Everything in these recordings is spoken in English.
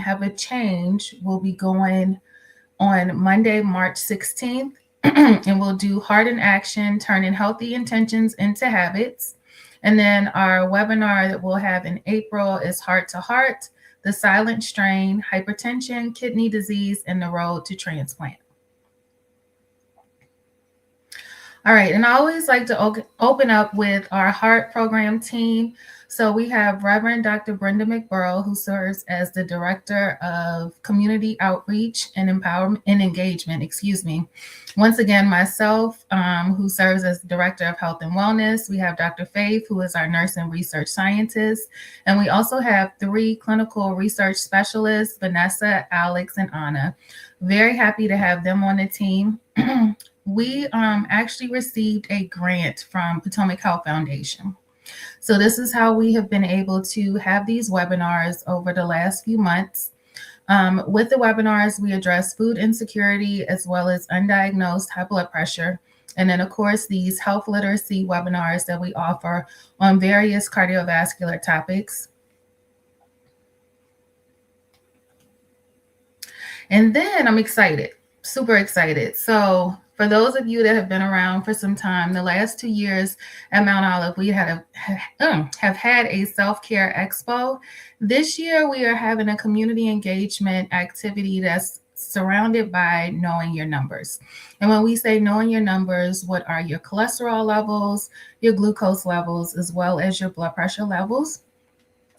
have a change. We'll be going on Monday, March 16th, and we'll do Heart in Action, Turning Healthy Intentions into Habits. And then our webinar that we'll have in April is Heart to Heart, the Silent Strain, Hypertension, Kidney Disease, and the Road to Transplant. All right, and I always like to open up with our heart program team. So we have Reverend Dr. Brenda McBurrow, who serves as the Director of Community Outreach and Empowerment and Engagement, Once again, myself, who serves as the Director of Health and Wellness. We have Dr. Faith, who is our Nurse and Research Scientist. And we also have 3 clinical research specialists, Vanessa, Alex, and Anna. Very happy to have them on the team. We actually received a grant from Potomac Health Foundation. So this is how we have been able to have these webinars over the last few months. With the webinars, we address food insecurity as well as undiagnosed high blood pressure. And then, of course, these health literacy webinars that we offer on various cardiovascular topics. And then I'm excited, super excited. So for those of you that have been around for some time, the last 2 years at Mount Olive, we have had a self-care expo. This year, we are having a community engagement activity that's surrounded by knowing your numbers. And when we say knowing your numbers, what are your cholesterol levels, your glucose levels, as well as your blood pressure levels?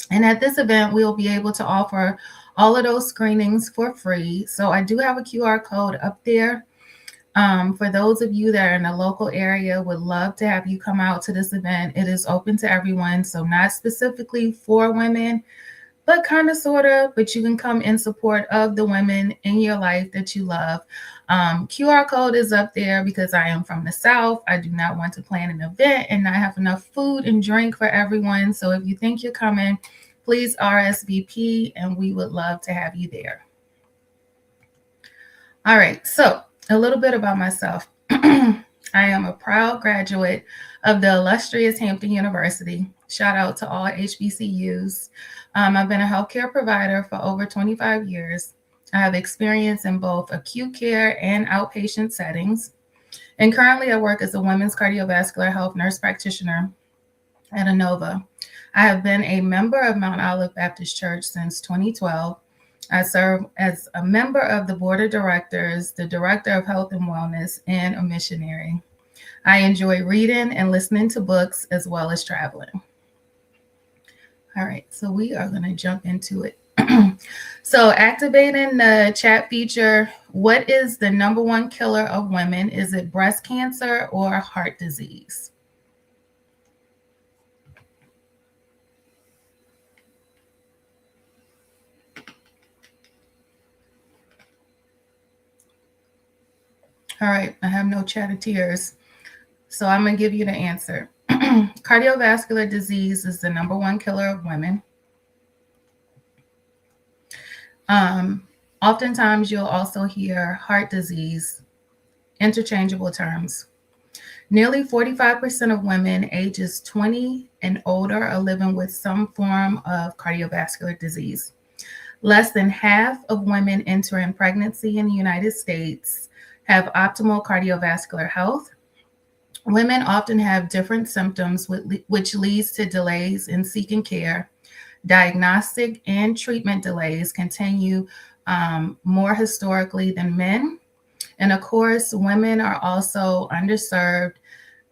And at this event, we'll be able to offer all of those screenings for free. So I do have a QR code up there. For those of you that are in the local area, would love to have you come out to this event. It is open to everyone, so not specifically for women, but kind of, sort of, but you can come in support of the women in your life that you love. QR code is up there because I am from the South. I do not want to plan an event and not have enough food and drink for everyone. So if you think you're coming, please RSVP, and we would love to have you there. All right, so a little bit about myself. I am a proud graduate of the illustrious Hampton University. Shout out to all HBCUs. I've been a healthcare provider for over 25 years. I have experience in both acute care and outpatient settings. And currently I work as a women's cardiovascular health nurse practitioner at Inova. I have been a member of Mount Olive Baptist Church since 2012. I serve as a member of the board of directors, the director of health and wellness, and a missionary. I enjoy reading and listening to books as well as traveling. All right, so we are going to jump into it. So activating the chat feature, what is the #1 killer of women? Is it breast cancer or heart disease? All right, I have no chatteteers, so I'm going to give you the answer. Cardiovascular disease is the #1 killer of women. Oftentimes, you'll also hear heart disease, interchangeable terms. Nearly 45% of women ages 20 and older are living with some form of cardiovascular disease. Less than half of women entering pregnancy in the United States have optimal cardiovascular health. Women often have different symptoms, which leads to delays in seeking care. Diagnostic and treatment delays continue more historically than men. And of course, women are also underserved.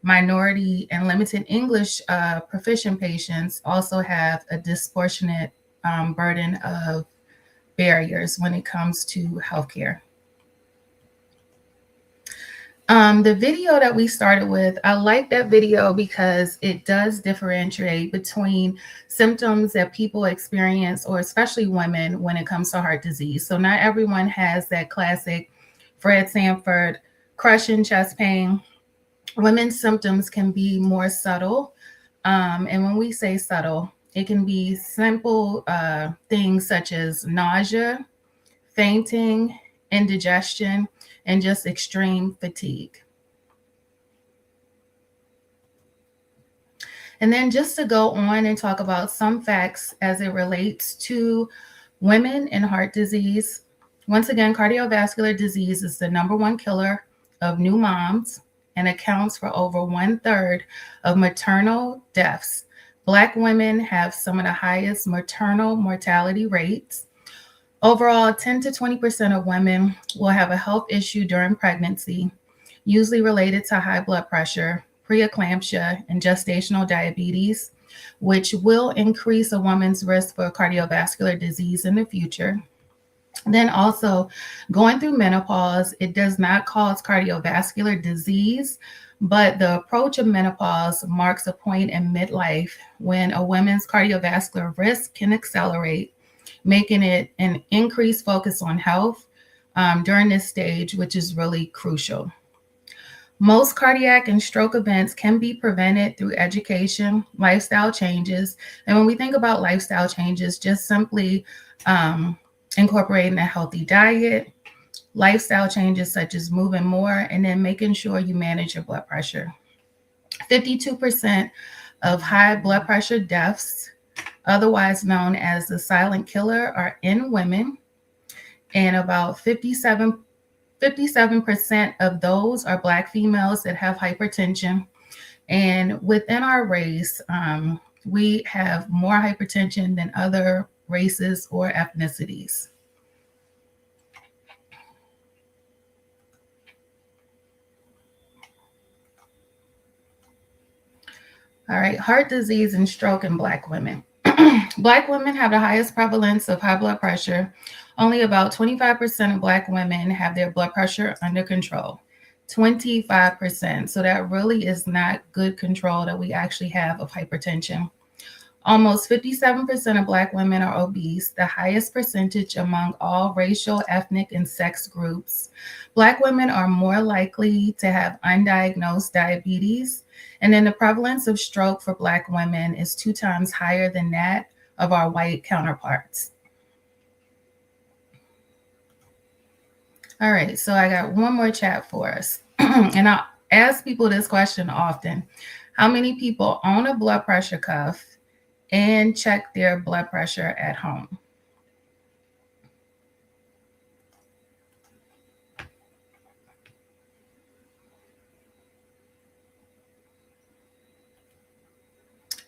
Minority and limited English proficient patients also have a disproportionate burden of barriers when it comes to healthcare. The video that we started with, I like that video because it does differentiate between symptoms that people experience, or especially women, when it comes to heart disease. So not everyone has that classic Fred Sanford crushing chest pain. Women's symptoms can be more subtle. And when we say subtle, it can be simple things such as nausea, fainting, indigestion, and just extreme fatigue. And then just to go on and talk about some facts as it relates to Women and heart disease. Once again, cardiovascular disease is the number one killer of new moms and accounts for over 1/3 of maternal deaths. Black women have some of the highest maternal mortality rates. Overall, 10 to 20% of women will have a health issue during pregnancy, usually related to high blood pressure, preeclampsia, and gestational diabetes, which will increase a woman's risk for cardiovascular disease in the future. Then also, going through menopause, it does not cause cardiovascular disease, but the approach of menopause marks a point in midlife when a woman's cardiovascular risk can accelerate, making it an increased focus on health during this stage, which is really crucial. Most cardiac and stroke events can be prevented through education, lifestyle changes. And when we think about lifestyle changes, just simply incorporating a healthy diet, lifestyle changes such as moving more, and then making sure you manage your blood pressure. 52% of high blood pressure deaths, otherwise known as the silent killer, are in women, and about 57% of those are Black females that have hypertension. And within our race, we have more hypertension than other races or ethnicities. All right, heart disease and stroke in Black women. Black women have the highest prevalence of high blood pressure. Only about 25% of Black women have their blood pressure under control. 25%. So that really is not good control that we actually have of hypertension. Almost 57% of Black women are obese, the highest percentage among all racial, ethnic, and sex groups. Black women are more likely to have undiagnosed diabetes, and then the prevalence of stroke for Black women is 2 times higher than that of our white counterparts. All right, so I got one more chat for us. And I'll ask people this question often. How many people own a blood pressure cuff and check their blood pressure at home?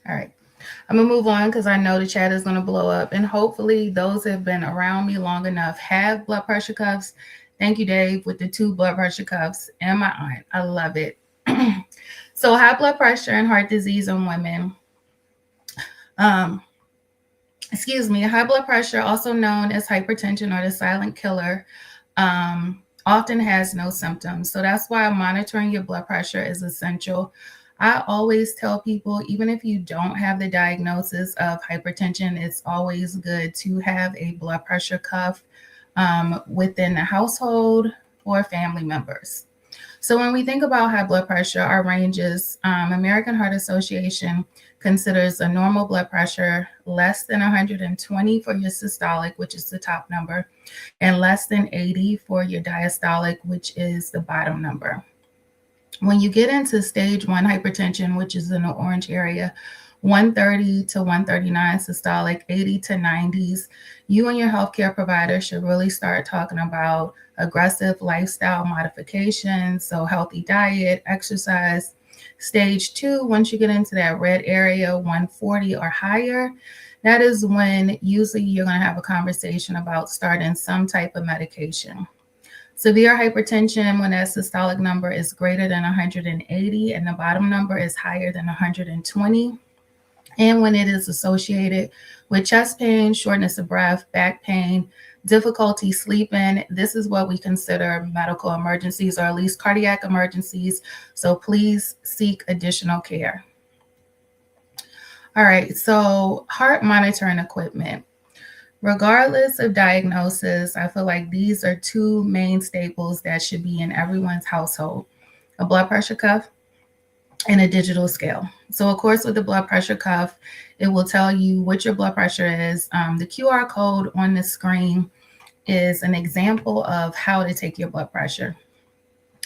All right, I'm gonna move on because I know the chat is gonna blow up, and hopefully those that have been around me long enough have blood pressure cuffs. Thank you, Dave, with the 2 blood pressure cuffs and my aunt. I love it. So high blood pressure and heart disease in women. High blood pressure, also known as hypertension or the silent killer, often has no symptoms. So that's why monitoring your blood pressure is essential. I always tell people, even if you don't have the diagnosis of hypertension, it's always good to have a blood pressure cuff within the household or family members. So when we think about high blood pressure, our ranges, American Heart Association considers a normal blood pressure less than 120 for your systolic, which is the top number, and less than 80 for your diastolic, which is the bottom number. When you get into stage 1 hypertension, which is in the orange area, 130 to 139 systolic, 80 to 90s, you and your healthcare provider should really start talking about aggressive lifestyle modifications, so healthy diet, exercise. Stage 2, once you get into that red area, 140 or higher, that is when usually you're going to have a conversation about starting some type of medication. Severe hypertension, when that systolic number is greater than 180 and the bottom number is higher than 120, and when it is associated with chest pain, shortness of breath, back pain, difficulty sleeping, this is what we consider medical emergencies, or at least cardiac emergencies. So please seek additional care. All right, so heart monitoring equipment. Regardless of diagnosis, I feel like these are 2 main staples that should be in everyone's household: a blood pressure cuff and a digital scale. So of course, with the blood pressure cuff, it will tell you what your blood pressure is. The QR code on the screen is an example of how to take your blood pressure.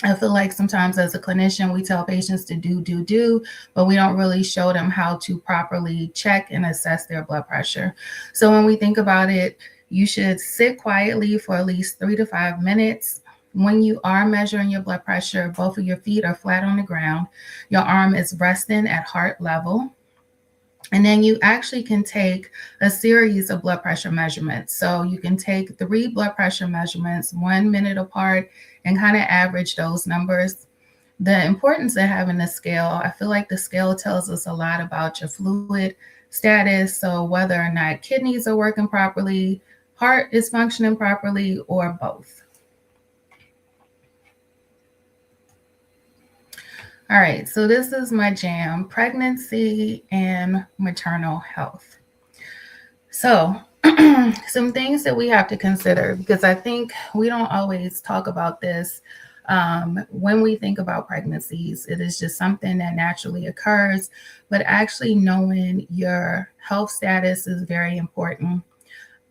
I feel like sometimes as a clinician, we tell patients to do, but we don't really show them how to properly check and assess their blood pressure. So when we think about it, You should sit quietly for at least 3 to 5 minutes. When you are measuring your blood pressure, both of your feet are flat on the ground. Your arm is resting at heart level. And then you actually can take a series of blood pressure measurements. So you can take 3 blood pressure measurements 1 minute apart and kind of average those numbers. The importance of having the scale, I feel like the scale tells us a lot about your fluid status. So whether or not kidneys are working properly, heart is functioning properly, or both. All right, so this is my jam, pregnancy and maternal health. So some things that we have to consider, because I think we don't always talk about this when we think about pregnancies. It is just something that naturally occurs, but actually knowing your health status is very important.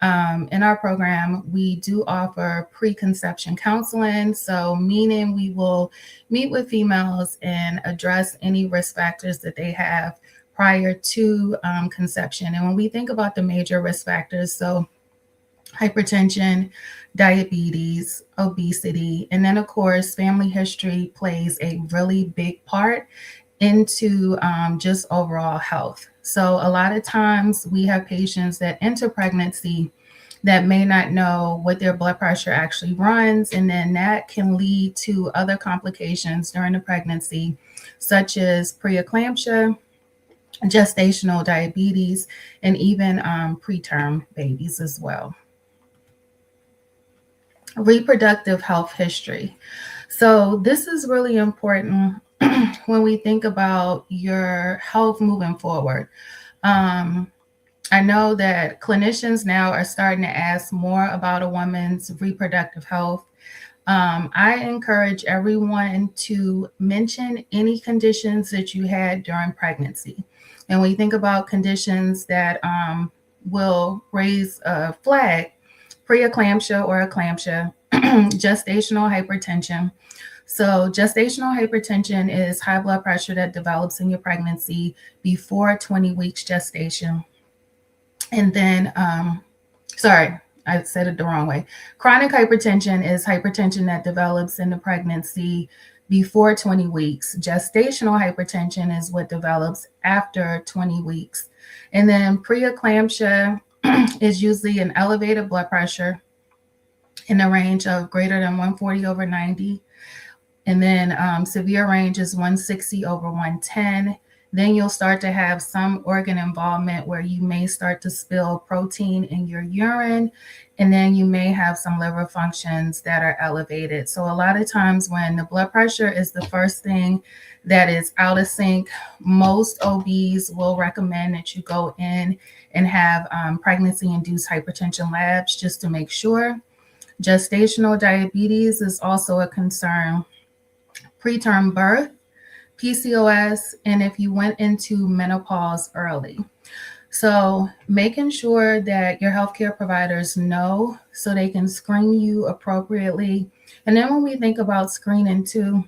In our program, we do offer preconception counseling. So, meaning we will meet with females and address any risk factors that they have prior to conception. And when we think about the major risk factors, so hypertension, diabetes, obesity, and then, of course, family history plays a really big part into just overall health. So a lot of times we have patients that enter pregnancy that may not know what their blood pressure actually runs, and then that can lead to other complications during the pregnancy, such as preeclampsia, gestational diabetes, and even preterm babies as well. Reproductive health history. So this is really important when we think about your health moving forward. I know that clinicians now are starting to ask more about a woman's reproductive health. I encourage everyone to mention any conditions that you had during pregnancy. And when you think about conditions that will raise a flag, preeclampsia or eclampsia, gestational hypertension. So gestational hypertension is high blood pressure that develops in your pregnancy before 20 weeks gestation. And then, sorry, I said it the wrong way. Chronic hypertension is hypertension that develops in the pregnancy before 20 weeks. Gestational hypertension is what develops after 20 weeks. And then preeclampsia is usually an elevated blood pressure in the range of greater than 140/90. And then severe range is 160/110. Then you'll start to have some organ involvement where you may start to spill protein in your urine, and then you may have some liver functions that are elevated. So a lot of times when the blood pressure is the first thing that is out of sync, most OBs will recommend that you go in and have pregnancy-induced hypertension labs just to make sure. Gestational diabetes is also a concern. Preterm birth, PCOS, and if you went into menopause early. So making sure that your healthcare providers know so they can screen you appropriately. And then when we think about screening too,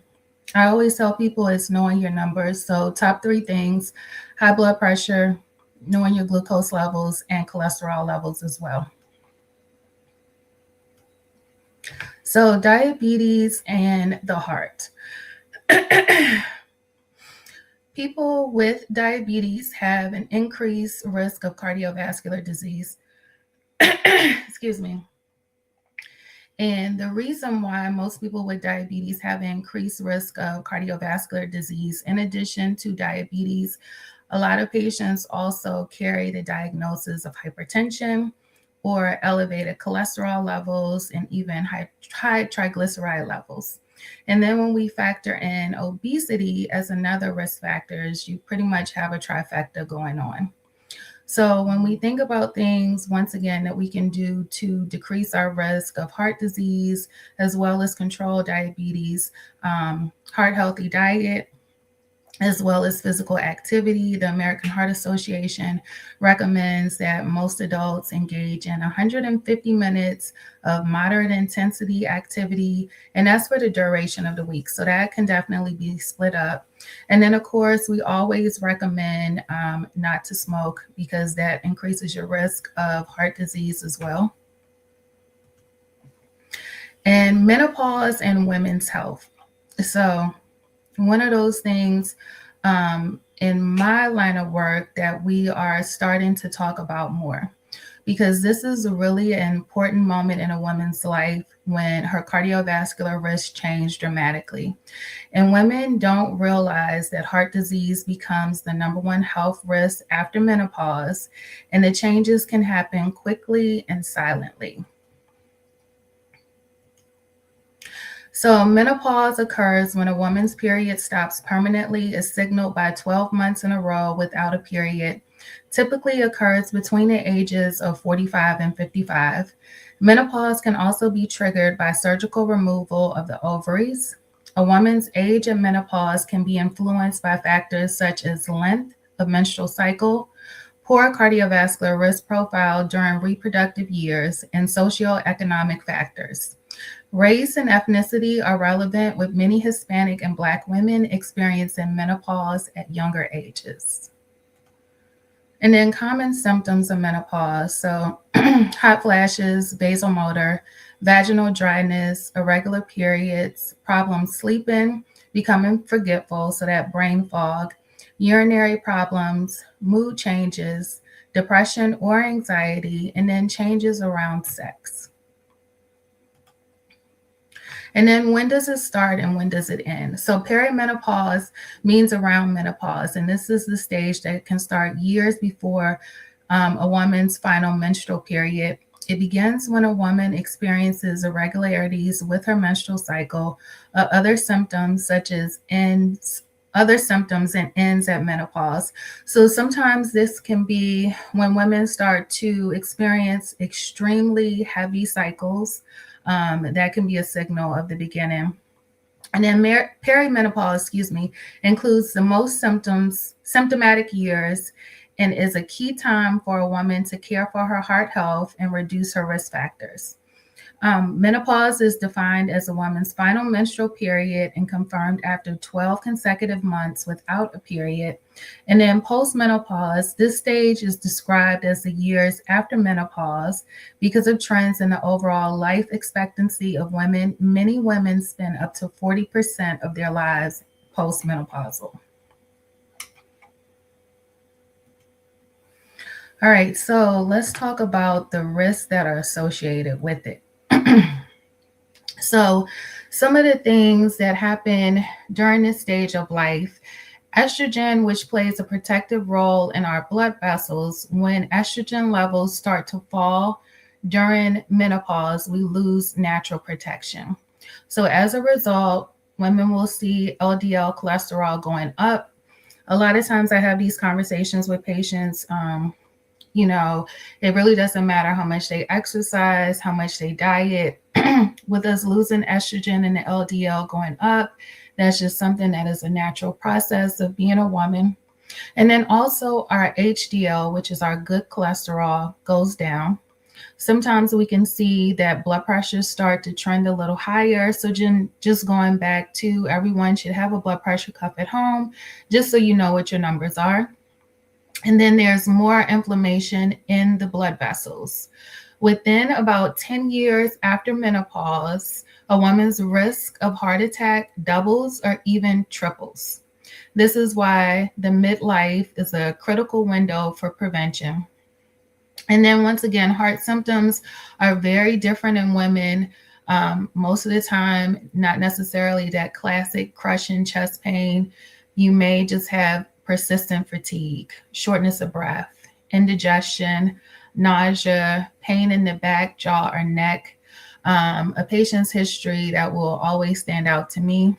I always tell people it's knowing your numbers. So top 3 things: high blood pressure, knowing your glucose levels, and cholesterol levels as well. So diabetes and the heart. People with diabetes have an increased risk of cardiovascular disease. Excuse me. And the reason why most people with diabetes have an increased risk of cardiovascular disease, in addition to diabetes, a lot of patients also carry the diagnosis of hypertension or elevated cholesterol levels and even high triglyceride levels. And then when we factor in obesity as another risk factors, you pretty much have a trifecta going on. So when we think about things, once again, that we can do to decrease our risk of heart disease, as well as control diabetes, heart healthy diet, as well as physical activity. The American Heart Association recommends that most adults engage in 150 minutes of moderate intensity activity, and that's for the duration of the week. So that can definitely be split up. And then, of course, we always recommend not to smoke because that increases your risk of heart disease as well. And menopause and women's health. So, one of those things in my line of work that we are starting to talk about more, because this is a really important moment in a woman's life when her cardiovascular risk change dramatically. And women don't realize that heart disease becomes the number one health risk after menopause, and the changes can happen quickly and silently. So, menopause occurs when a woman's period stops permanently, is signaled by 12 months in a row without a period, typically occurs between the ages of 45 and 55. Menopause can also be triggered by surgical removal of the ovaries. A woman's age and menopause can be influenced by factors such as length of menstrual cycle, poor cardiovascular risk profile during reproductive years, and socioeconomic factors. Race and ethnicity are relevant, with many Hispanic and Black women experiencing menopause at younger ages. And then common symptoms of menopause. So, hot flashes, vasomotor, vaginal dryness, irregular periods, problems sleeping, becoming forgetful, so that brain fog, urinary problems, mood changes, depression or anxiety, and then changes around sex. And then when does it start and when does it end? So perimenopause means around menopause, and this is the stage that can start years before a woman's final menstrual period. It begins when a woman experiences irregularities with her menstrual cycle, other symptoms such as other symptoms and ends at menopause. So sometimes this can be when women start to experience extremely heavy cycles. That can be a signal of the beginning. And then perimenopause, includes the most symptomatic years, and is a key time for a woman to care for her heart health and reduce her risk factors. Menopause is defined as a woman's final menstrual period and confirmed after 12 consecutive months without a period. And then postmenopause, this stage is described as the years after menopause because of trends in the overall life expectancy of women. Many women spend up to 40% of their lives postmenopausal. All right, so let's talk about the risks that are associated with it. So, some of the things that happen during this stage of life: estrogen, which plays a protective role in our blood vessels. When estrogen levels start to fall during menopause, we lose natural protection. So, as a result, women will see LDL cholesterol going up. A lot of times I have these conversations with patients. It really doesn't matter how much they exercise, how much they diet. With us losing estrogen and the LDL going up, that's just something that is a natural process of being a woman. And then also our HDL, which is our good cholesterol, goes down. Sometimes we can see that blood pressures start to trend a little higher. So just going back to, everyone should have a blood pressure cuff at home, just so you know what your numbers are. And then there's more inflammation in the blood vessels. Within about 10 years after menopause, a woman's risk of heart attack doubles or even triples. This is why the midlife is a critical window for prevention. And then once again, heart symptoms are very different in women. Most of the time, not necessarily that classic crushing chest pain. You may just have persistent fatigue, shortness of breath, indigestion, nausea, pain in the back, jaw, or neck. A patient's history that will always stand out to me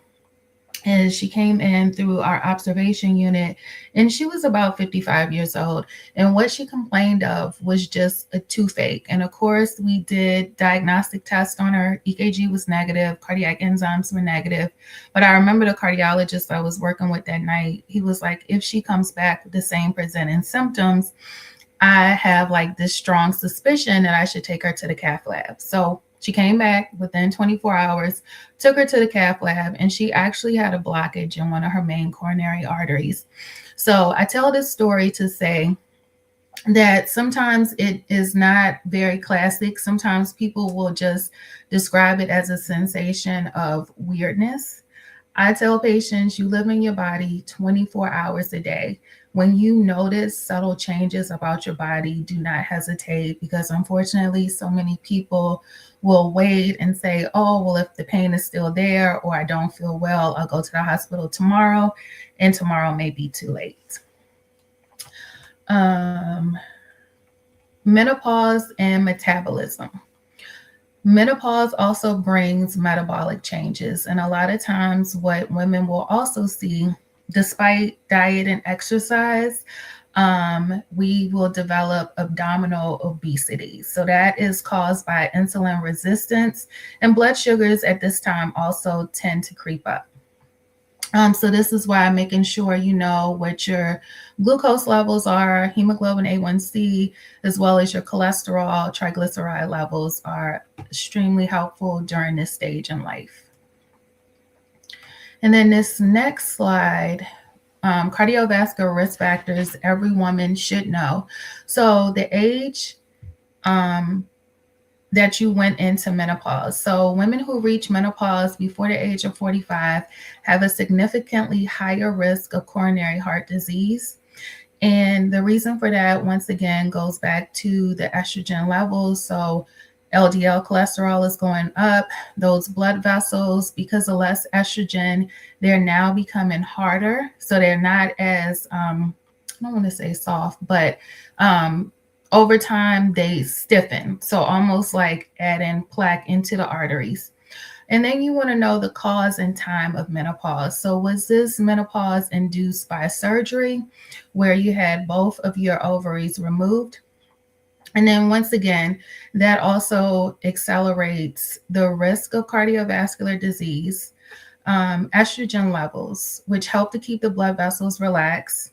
is she came in through our observation unit, and she was about 55 years old. And what she complained of was just a toothache. And of course, we did diagnostic tests on her. EKG was negative, cardiac enzymes were negative. But I remember the cardiologist I was working with that night, he was like, if she comes back with the same presenting symptoms, I have like this strong suspicion that I should take her to the cath lab. So she came back within 24 hours, took her to the cath lab, and she actually had a blockage in one of her main coronary arteries. So I tell this story to say that sometimes it is not very classic. Sometimes people will just describe it as a sensation of weirdness. I tell patients, you live in your body 24 hours a day. When you notice subtle changes about your body, do not hesitate, because unfortunately, so many people will wait and say, oh, well, if the pain is still there or I don't feel well, I'll go to the hospital tomorrow, and tomorrow may be too late. Menopause and metabolism. Menopause also brings metabolic changes, and a lot of times what women will also see, despite diet and exercise, we will develop abdominal obesity. So that is caused by insulin resistance, and blood sugars at this time also tend to creep up. So this is why making sure you know what your glucose levels are, hemoglobin A1C, as well as your cholesterol, triglyceride levels are extremely helpful during this stage in life. And then this next slide, cardiovascular risk factors every woman should know. So the age that you went into menopause. So women who reach menopause before the age of 45 have a significantly higher risk of coronary heart disease. And the reason for that, once again, goes back to the estrogen levels. So LDL cholesterol is going up. Those blood vessels, because of less estrogen, they're now becoming harder. So they're not as, I don't want to say soft, but over time they stiffen. So almost like adding plaque into the arteries. And then you want to know the cause and time of menopause. So was this menopause induced by surgery where you had both of your ovaries removed? And then once again, that also accelerates the risk of cardiovascular disease. Estrogen levels, which help to keep the blood vessels relaxed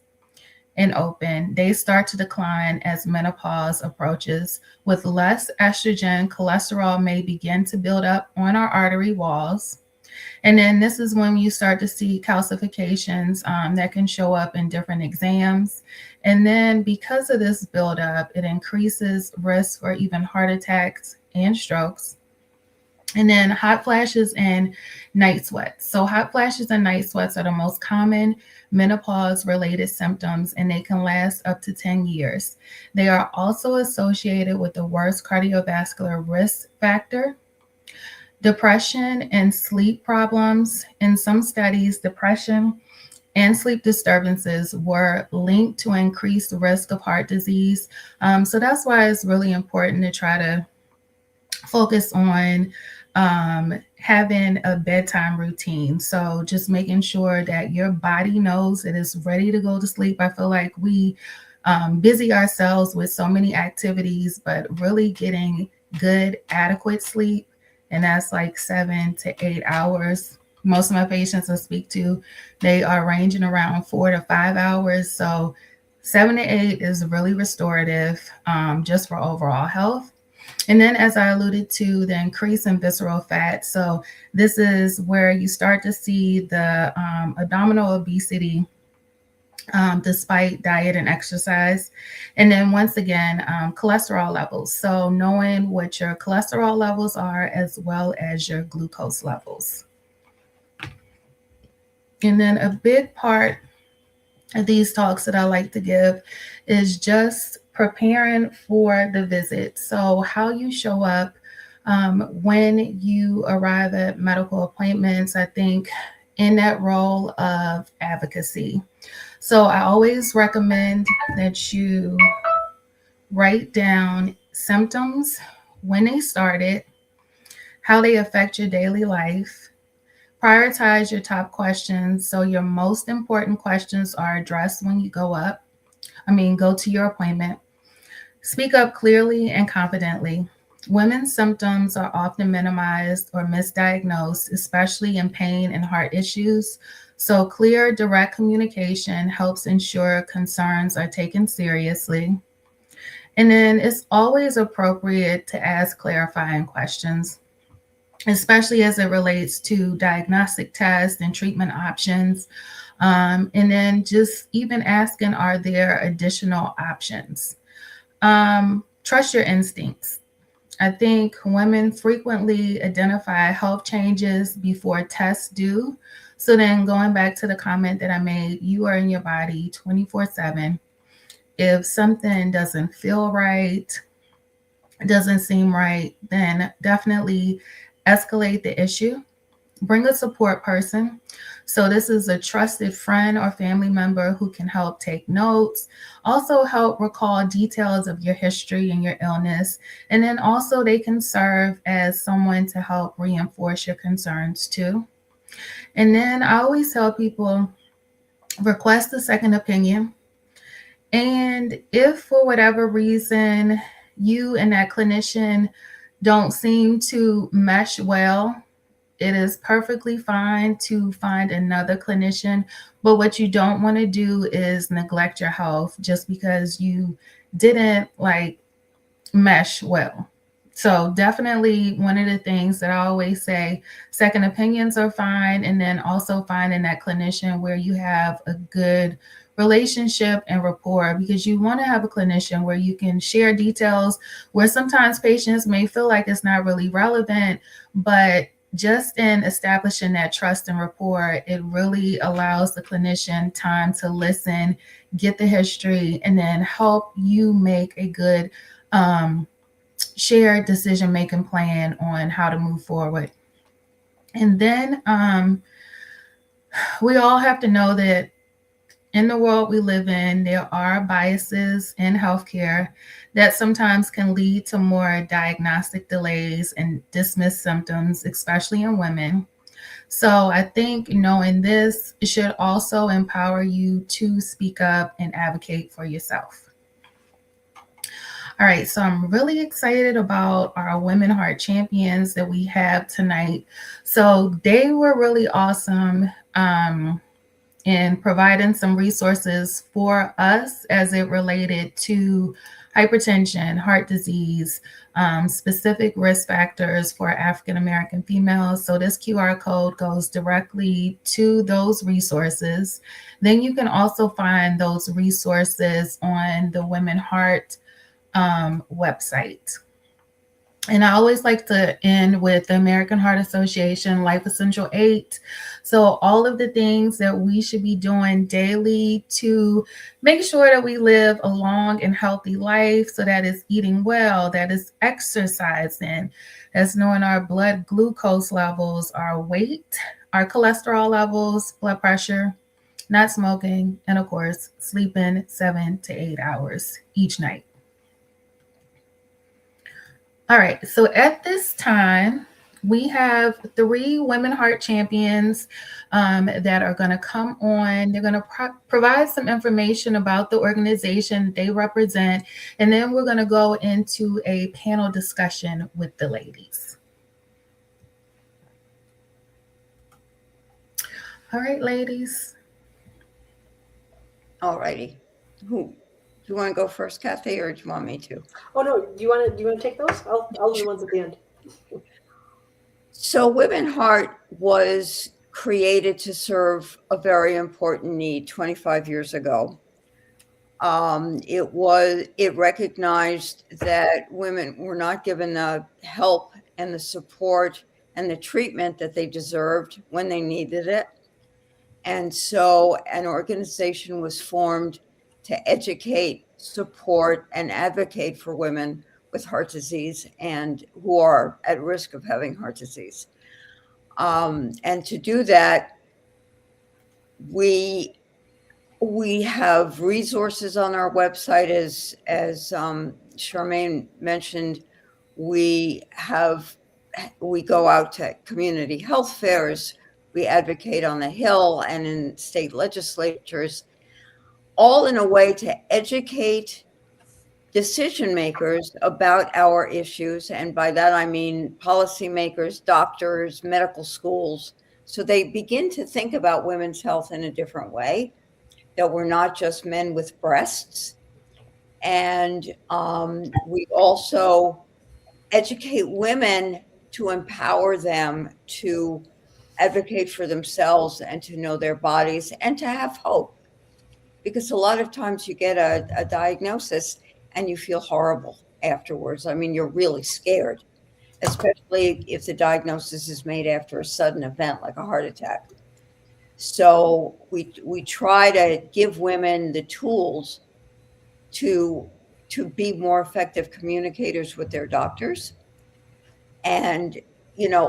and open, they start to decline as menopause approaches. With less estrogen, cholesterol may begin to build up on our artery walls. And then this is when you start to see calcifications that can show up in different exams. And then because of this buildup, it increases risk for even heart attacks and strokes. And then hot flashes and night sweats. So hot flashes and night sweats are the most common menopause-related symptoms, and they can last up to 10 years. They are also associated with the worst cardiovascular risk factor. Depression and sleep problems. In some studies, depression and sleep disturbances were linked to increased risk of heart disease. So that's why it's really important to try to focus on having a bedtime routine. So just making sure that your body knows it is ready to go to sleep. I feel like we busy ourselves with so many activities, but really getting good, adequate sleep, and that's like 7 to 8 hours. Most of my patients I speak to, they are ranging around 4 to 5 hours. So 7 to 8 is really restorative just for overall health. And then, as I alluded to, the increase in visceral fat. So this is where you start to see the abdominal obesity despite diet and exercise. And then once again, cholesterol levels. So knowing what your cholesterol levels are as well as your glucose levels. And then a big part of these talks that I like to give is just preparing for the visit. So how you show up when you arrive at medical appointments, I think in that role of advocacy. So I always recommend that you write down symptoms, when they started, how they affect your daily life. Prioritize your top questions. So your most important questions are addressed when you go to your appointment. Speak up clearly and confidently. Women's symptoms are often minimized or misdiagnosed, especially in pain and heart issues. So clear, direct communication helps ensure concerns are taken seriously. And then it's always appropriate to ask clarifying questions, especially as it relates to diagnostic tests and treatment options. And then just even asking, are there additional options? Trust your instincts. I think women frequently identify health changes before tests do. So then going back to the comment that I made, you are in your body 24/7. If something doesn't feel right, doesn't seem right, then definitely escalate the issue. Bring a support person. So, this is a trusted friend or family member who can help take notes, also help recall details of your history and your illness. And then also, they can serve as someone to help reinforce your concerns too. And then I always tell people request a second opinion. And if for whatever reason you and that clinician don't seem to mesh well, it is perfectly fine to find another clinician. But what you don't want to do is neglect your health just because you didn't like mesh well. So, definitely one of the things that I always say second opinions are fine. And then also finding that clinician where you have a good relationship and rapport, because you want to have a clinician where you can share details where sometimes patients may feel like it's not really relevant, but just in establishing that trust and rapport, it really allows the clinician time to listen, get the history, and then help you make a good shared decision making plan on how to move forward. And then we all have to know that in the world we live in, there are biases in healthcare that sometimes can lead to more diagnostic delays and dismissed symptoms, especially in women. So I think knowing this should also empower you to speak up and advocate for yourself. All right, so I'm really excited about our Women Heart Champions that we have tonight. So they were really awesome in providing some resources for us as it related to hypertension, heart disease, specific risk factors for African American females. So this QR code goes directly to those resources. Then you can also find those resources on the Women Heart website. And I always like to end with the American Heart Association Life Essential 8. So, all of the things that we should be doing daily to make sure that we live a long and healthy life. So, that is eating well, that is exercising, that's knowing our blood glucose levels, our weight, our cholesterol levels, blood pressure, not smoking, and of course, sleeping 7 to 8 hours each night. All right, so at this time, we have 3 Women Heart Champions that are going to come on. They're going to provide some information about the organization they represent, and then we're going to go into a panel discussion with the ladies. All right, ladies. All righty. Who? Do you want to go first, Kathy, or do you want me to? Oh no, do you want to take those? I'll do the ones at the end. So Women Heart was created to serve a very important need 25 years ago. It recognized that women were not given the help and the support and the treatment that they deserved when they needed it. And so an organization was formed to educate, support, and advocate for women with heart disease and who are at risk of having heart disease. And to do that, we have resources on our website, as Sharmaine mentioned. We go out to community health fairs. We advocate on the Hill and in state legislatures, all in a way to educate decision makers about our issues. And by that, I mean policymakers, doctors, medical schools. So they begin to think about women's health in a different way, that we're not just men with breasts. And we also educate women to empower them to advocate for themselves and to know their bodies and to have hope. Because a lot of times you get a diagnosis and you feel horrible afterwards. I mean, you're really scared, especially if the diagnosis is made after a sudden event like a heart attack. So we try to give women the tools to be more effective communicators with their doctors, and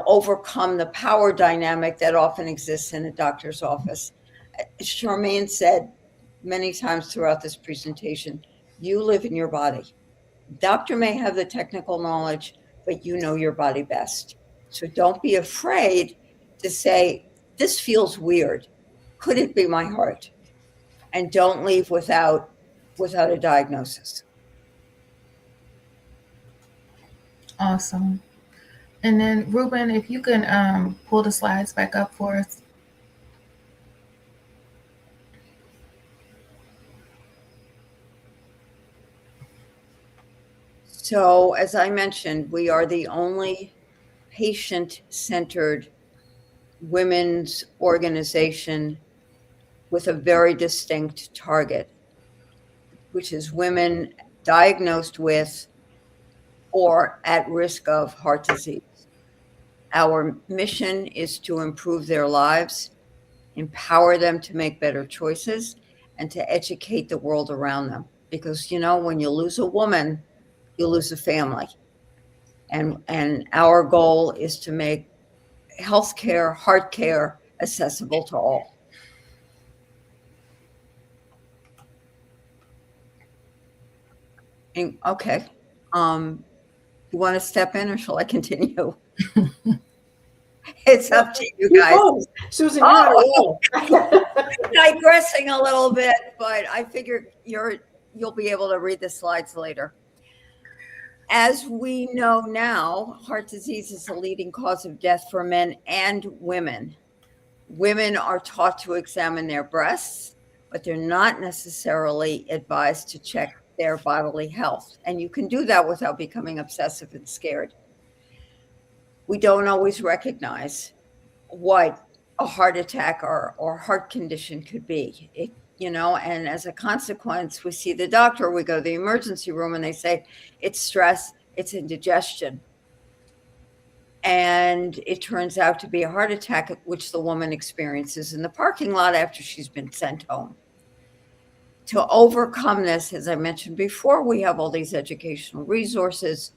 overcome the power dynamic that often exists in a doctor's office. Sharmaine said many times throughout this presentation, you live in your body. Doctor may have the technical knowledge, but you know your body best. So don't be afraid to say, this feels weird. Could it be my heart? And don't leave without a diagnosis. Awesome. And then Ruben, if you can pull the slides back up for us. So as I mentioned, we are the only patient-centered women's organization with a very distinct target, which is women diagnosed with or at risk of heart disease. Our mission is to improve their lives, empower them to make better choices, and to educate the world around them. Because, when you lose a woman, you lose a family. And our goal is to make healthcare, heart care accessible to all. And, okay. You want to step in, or shall I continue? It's up to you guys. Susan, you're Digressing a little bit, but I figure you'll be able to read the slides later. As we know now, heart disease is the leading cause of death for men and women. Women are taught to examine their breasts, but they're not necessarily advised to check their bodily health. And you can do that without becoming obsessive and scared. We don't always recognize what a heart attack or heart condition could be. And as a consequence, we see the doctor, we go to the emergency room, and they say, it's stress, it's indigestion. And it turns out to be a heart attack, which the woman experiences in the parking lot after she's been sent home. To overcome this, as I mentioned before, we have all these educational resources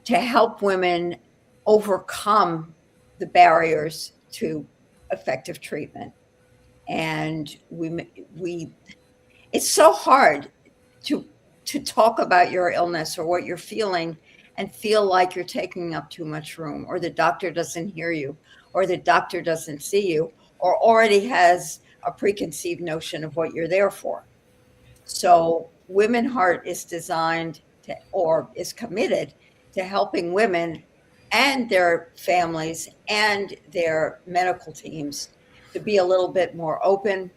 to help women overcome the barriers to effective treatment. And it's so hard to talk about your illness or what you're feeling and feel like you're taking up too much room, or the doctor doesn't hear you, or the doctor doesn't see you, or already has a preconceived notion of what you're there for. So Women Heart is designed to, or is committed to, helping women and their families and their medical teams to be a little bit more open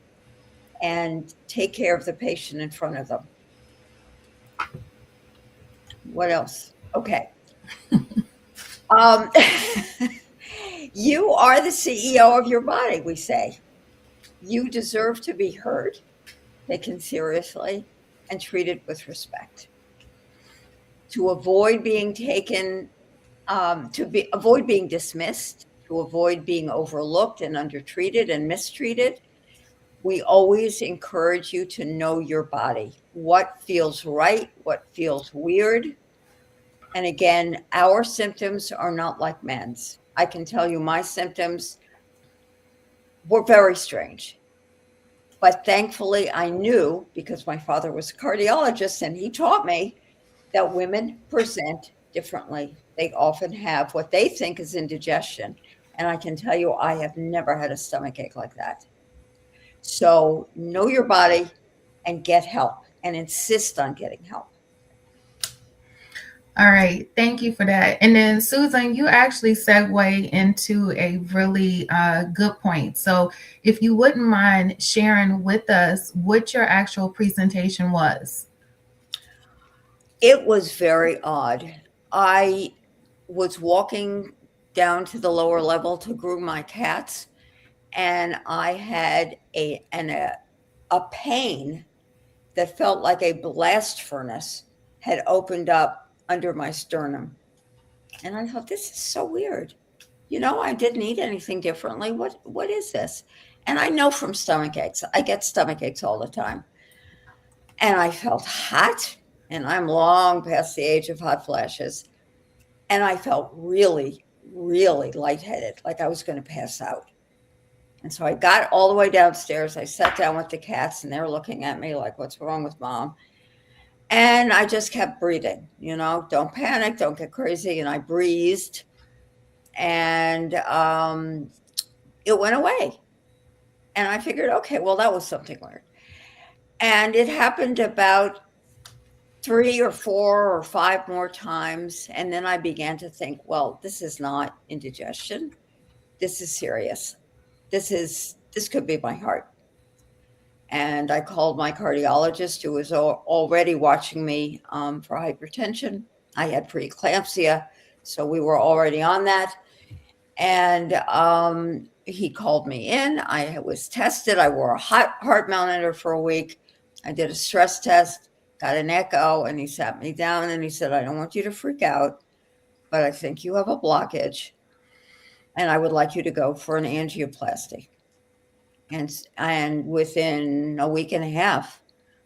and take care of the patient in front of them. What else? Okay. You are the CEO of your body, we say. You deserve to be heard, taken seriously, and treated with respect. To avoid being taken, avoid being dismissed, to avoid being overlooked and undertreated and mistreated, we always encourage you to know your body. What feels right? What feels weird? And again, our symptoms are not like men's. I can tell you my symptoms were very strange. But thankfully, I knew, because my father was a cardiologist and he taught me, that women present differently. They often have what they think is indigestion. And I can tell you, I have never had a stomach ache like that. So know your body and get help, and insist on getting help. All right, thank you for that. And then Susan, you actually segue into a really good point. So if you wouldn't mind sharing with us what your actual presentation was. It was very odd. I was walking down to the lower level to groom my cats, and I had a pain that felt like a blast furnace had opened up under my sternum. And I thought, this is so weird. I didn't eat anything differently. What is this? And I know from stomach aches, I get stomach aches all the time. And I felt hot, and I'm long past the age of hot flashes. And I felt really, really lightheaded, like I was going to pass out. And so I got all the way downstairs. I sat down with the cats, and they're looking at me like, what's wrong with mom? And I just kept breathing, don't panic, don't get crazy. And I breathed, and it went away. And I figured, okay, well, that was something weird. And it happened about 3 or 4 or 5 more times. And then I began to think, well, this is not indigestion. This is serious. This could be my heart. And I called my cardiologist, who was already watching me for hypertension. I had preeclampsia, so we were already on that. And he called me in. I was tested. I wore a heart monitor for a week. I did a stress test, got an echo, and he sat me down and he said, I don't want you to freak out, but I think you have a blockage, and I would like you to go for an angioplasty. And within a week and a half,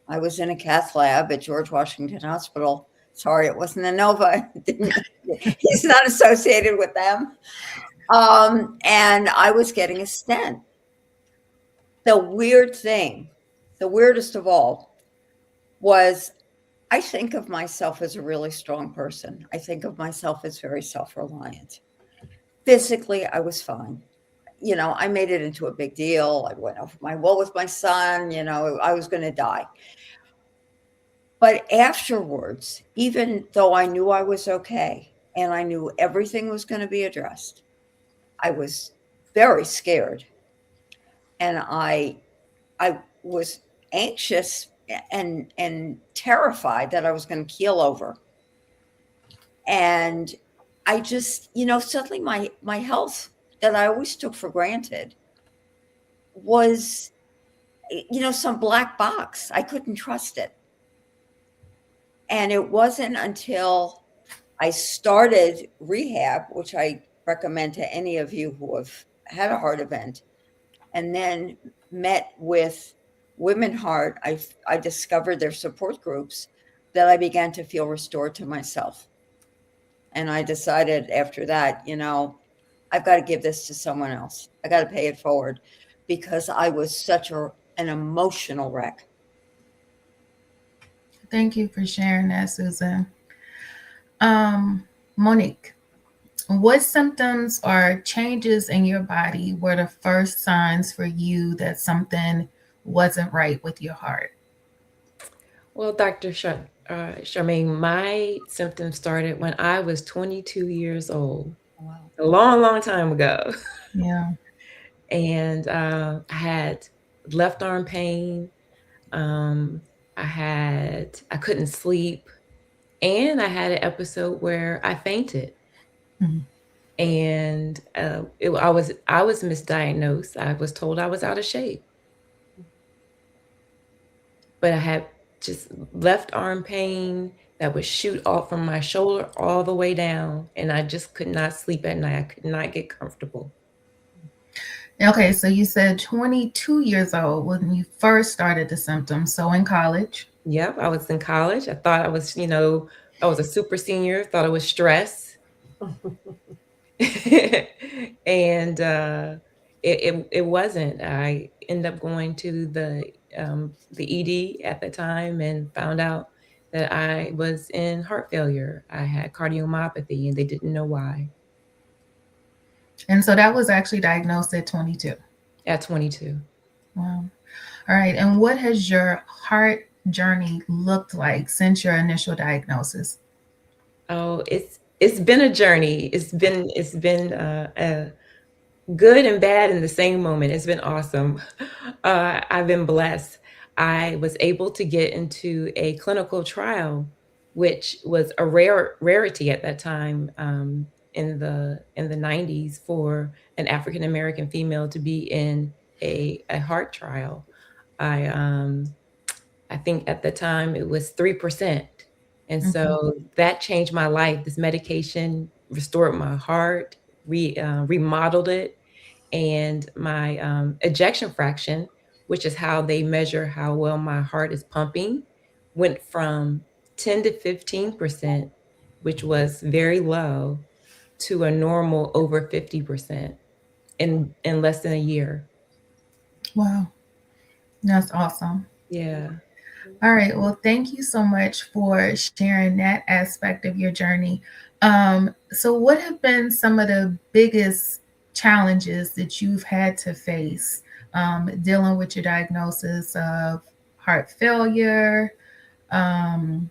I was in a cath lab at George Washington Hospital. Sorry, it wasn't a Nova. He's not associated with them. And I was getting a stent. The weird thing, the weirdest of all, was I think of myself as a really strong person. I think of myself as very self-reliant. Physically, I was fine. I made it into a big deal. I went off my wall with my son. I was going to die. But afterwards, even though I knew I was okay and I knew everything was going to be addressed, I was very scared. And I was anxious and terrified that I was going to keel over. And I just, suddenly my health that I always took for granted was, some black box. I couldn't trust it. And it wasn't until I started rehab, which I recommend to any of you who have had a heart event, and then met with Women Heart, I discovered their support groups, that I began to feel restored to myself. And I decided after that, I've got to give this to someone else. I got to pay it forward, because I was such an emotional wreck. Thank you for sharing that, Susan. Monique, what symptoms or changes in your body were the first signs for you that something wasn't right with your heart? Well, Dr. Sharmaine, my symptoms started when I was 22 years old. Wow. A long, long time ago. Yeah. And I had left arm pain. I couldn't sleep. And I had an episode where I fainted. Mm-hmm. And I was misdiagnosed. I was told I was out of shape. But I had just left arm pain that would shoot off from my shoulder all the way down. And I just could not sleep at night. I could not get comfortable. Okay, so you said 22 years old when you first started the symptoms. So in college? Yep, I was in college. I thought I was, I was a super senior, thought it was stress. And it wasn't. I ended up going to the ED at the time and found out that I was in heart failure. I had cardiomyopathy, and they didn't know why. And so that was actually diagnosed at 22. At 22. Wow. All right. And what has your heart journey looked like since your initial diagnosis? Oh, it's been a journey. It's been a good and bad in the same moment. It's been awesome. I've been blessed. I was able to get into a clinical trial, which was a rarity at that time. In the 90s, for an African American female to be in a heart trial. I I think at the time it was 3%. And Mhm. so that changed my life. This medication restored my heart, remodeled it, and my ejection fraction, which is how they measure how well my heart is pumping, went from 10 to 15%, which was very low, to a normal over 50% in less than a year. Wow, that's awesome. Yeah. All right. Well, thank you so much for sharing that aspect of your journey. So, what have been some of the biggest challenges that you've had to face dealing with your diagnosis of heart failure, um,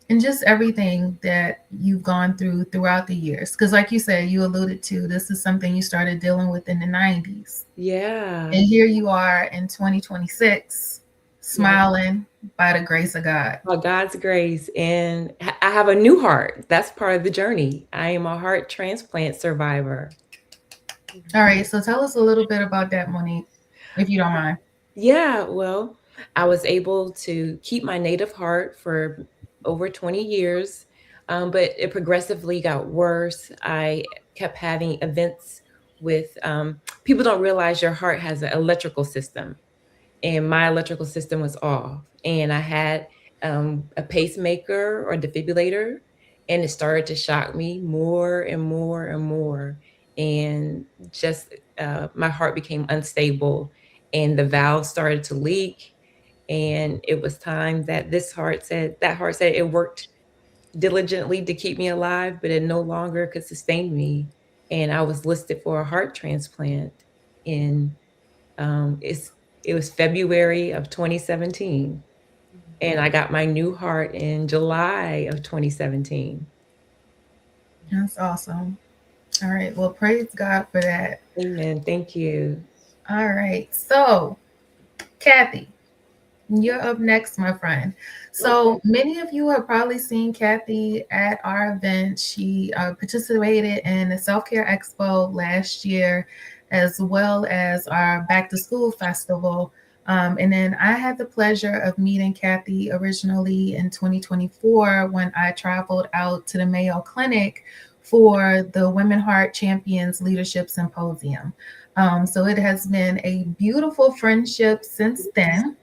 and just everything that you've gone through throughout the years? Because, like you said, you alluded to, this is something you started dealing with in the 90s. Yeah. And here you are in 2026, Yeah. smiling by the grace of God. By God's grace. And I have a new heart. That's part of the journey. I am a heart transplant survivor. All right, so tell us a little bit about that, Monique, if you don't mind. Yeah, well, I was able to keep my native heart for over 20 years, but it progressively got worse. I kept having events with people don't realize your heart has an electrical system, and my electrical system was off. And I had a pacemaker or defibrillator, and it started to shock me more and more and more. And just my heart became unstable, and the valves started to leak. And it was time that that heart said it worked diligently to keep me alive, but it no longer could sustain me. And I was listed for a heart transplant in um, it's it was February of 2017, and I got my new heart in July of 2017. That's awesome. All right, well, praise God for that. Amen. Thank you. All right, so Kathy, you're up next, my friend. So many of you have probably seen Kathy at our event. She participated in the Self Care Expo last year, as well as our Back to School Festival. And then I had the pleasure of meeting Kathy originally in 2024 when I traveled out to the Mayo Clinic for the Women Heart Champions Leadership Symposium. So it has been a beautiful friendship since then.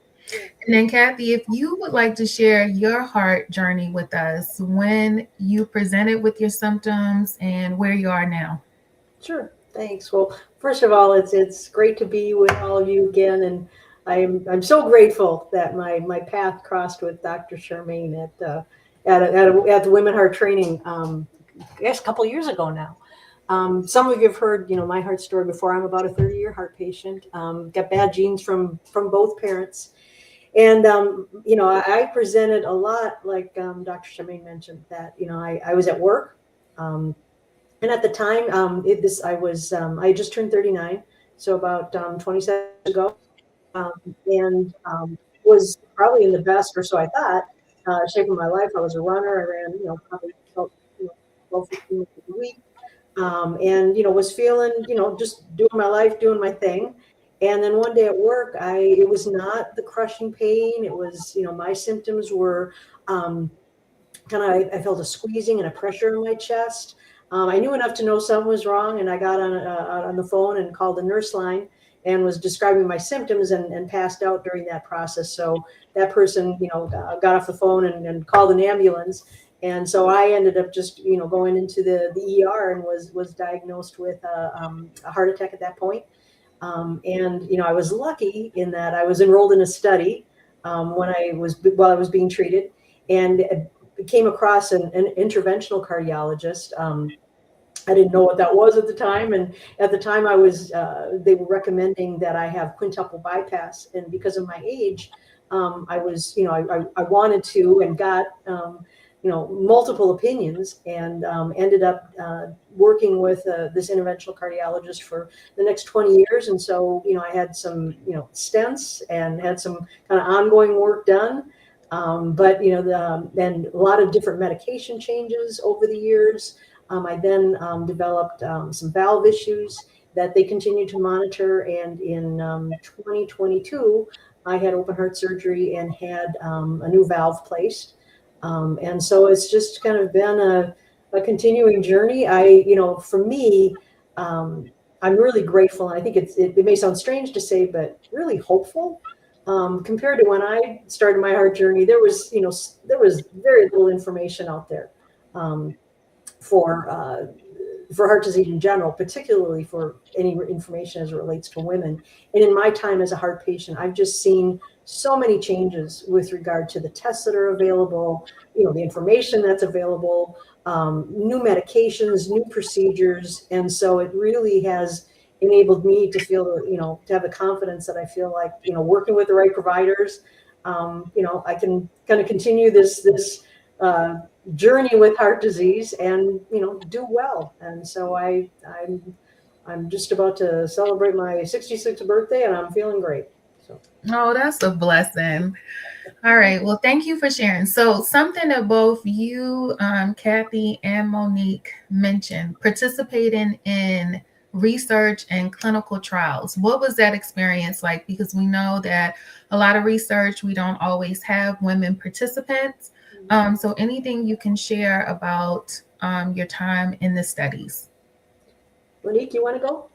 And then, Kathy, if you would like to share your heart journey with us, when you presented with your symptoms and where you are now. Sure. Thanks. Well, first of all, it's great to be with all of you again, and I'm so grateful that my path crossed with Dr. Sharmaine at the Women Heart Training. I guess a couple years ago now. Some of you have heard, my heart story before. I'm about a 30-year heart patient. Got bad genes from both parents. And, I presented a lot, like Dr. Sharmaine mentioned, that, I was at work. And at the time, I just turned 39, so about 27 years ago, and was probably in the best, or so I thought, shape of my life. I was a runner. I ran, probably 12, 12, 15 minutes a week. And was feeling, just doing my life, doing my thing. And then one day at work, it was not the crushing pain. It was, my symptoms were I felt a squeezing and a pressure in my chest. I knew enough to know something was wrong, and I got on the phone and called the nurse line and was describing my symptoms and passed out during that process. So that person, got off the phone and called an ambulance. And so I ended up just, going into the ER and was diagnosed with a heart attack at that point. And I was lucky in that I was enrolled in a study while I was being treated, and came across an interventional cardiologist. I didn't know what that was at the time, and at the time they were recommending that I have quintuple bypass, and because of my age, I was, I wanted to and got, multiple opinions, and ended up working with this interventional cardiologist for the next 20 years. And so, I had some, stents and had some kind of ongoing work done. But, and a lot of different medication changes over the years. I then developed some valve issues that they continue to monitor. And in 2022, I had open heart surgery and had a new valve placed. And so it's just kind of been a continuing journey. For me, I'm really grateful. And I think it may sound strange to say, but really hopeful. Compared to when I started my heart journey, there was very little information out there for heart disease in general, particularly for any information as it relates to women. And in my time as a heart patient, I've just seen so many changes with regard to the tests that are available, the information that's available, new medications, new procedures. And so it really has enabled me to feel, to have the confidence that I feel like, working with the right providers, I can kind of continue this journey with heart disease and do well. And so I'm just about to celebrate my 66th birthday, and I'm feeling great. So Oh, that's a blessing. All right. Well, thank you for sharing. So something that both you, Kathy, and Monique mentioned, participating in research and clinical trials. What was that experience like? Because we know that a lot of research, we don't always have women participants. So anything you can share about your time in the studies? Monique, you want to go?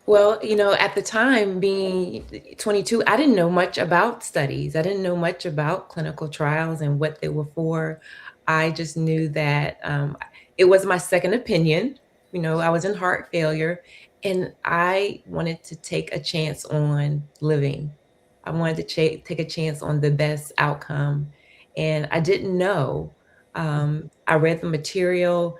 Well, at the time, being 22, I didn't know much about studies. I didn't know much about clinical trials and what they were for. I just knew that it was my second opinion. I was in heart failure, and I wanted to take a chance on living. I wanted to take a chance on the best outcome, and I didn't know. I read the material.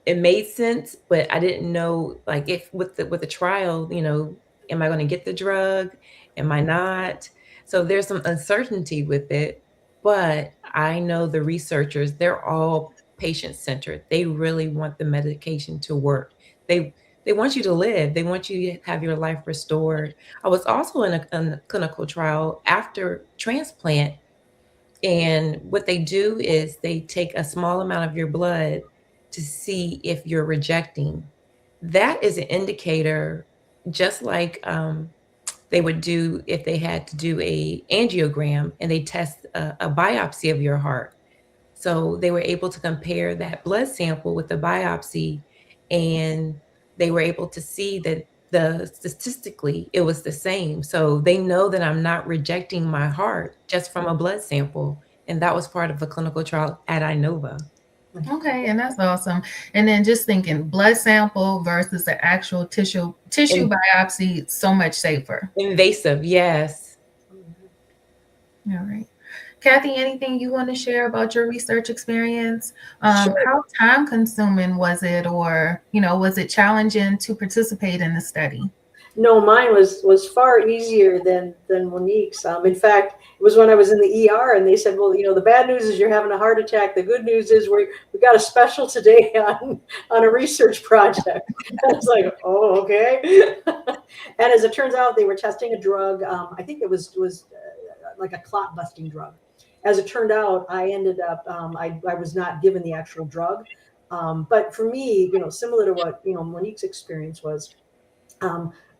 It made sense, but I didn't know, like, if with the trial, am I going to get the drug? Am I not? So there's some uncertainty with it, but I know the researchers, they're all patient centered. They really want the medication to work. They want you to live. They want you to have your life restored. I was also in a clinical trial after transplant, and what they do is they take a small amount of your blood to see if you're rejecting. That is an indicator, just like they would do if they had to do a angiogram and they test a biopsy of your heart. So they were able to compare that blood sample with the biopsy, and they were able to see that statistically it was the same. So they know that I'm not rejecting my heart just from a blood sample. And that was part of a clinical trial at Inova. Okay, and that's awesome. And then just thinking blood sample versus the actual tissue biopsy, so much safer. Invasive, yes. All right. Kathy, anything you want to share about your research experience? Sure. How time consuming was it, or, was it challenging to participate in the study? No, mine was far easier than Monique's. In fact, it was when I was in the ER, and they said, "Well, the bad news is you're having a heart attack. The good news is we got a special today on a research project." I was like, "Oh, okay." And as it turns out, they were testing a drug. I think it was like a clot busting drug. As it turned out, I ended up I was not given the actual drug, but for me, similar to what Monique's experience was.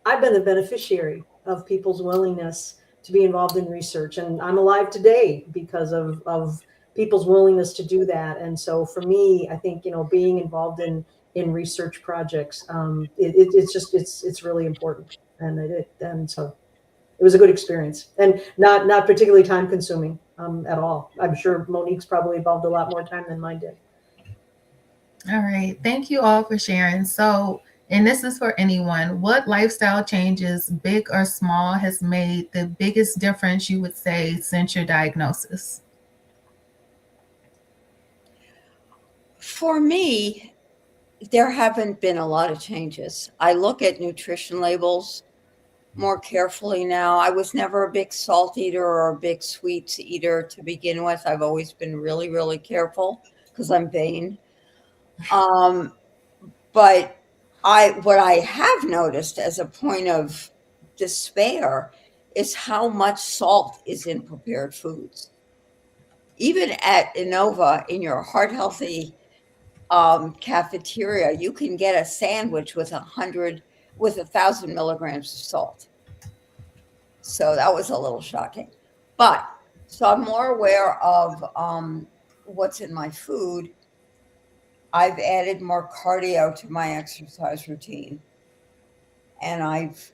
I've been the beneficiary of people's willingness to be involved in research, and I'm alive today because of people's willingness to do that. And so for me, I think, being involved in research projects, it's really important. And so it was a good experience, and not particularly time consuming at all. I'm sure Monique's probably involved a lot more time than mine did. All right. Thank you all for sharing. So, and this is for anyone, what lifestyle changes, big or small, has made the biggest difference, you would say, since your diagnosis? For me, there haven't been a lot of changes. I look at nutrition labels more carefully now. I was never a big salt eater or a big sweets eater to begin with. I've always been really, really careful because I'm vain. But what I have noticed as a point of despair is how much salt is in prepared foods. Even at Inova, in your heart healthy cafeteria, you can get a sandwich with 1,000 milligrams of salt. So that was a little shocking. But so I'm more aware of what's in my food. I've added more cardio to my exercise routine, and I've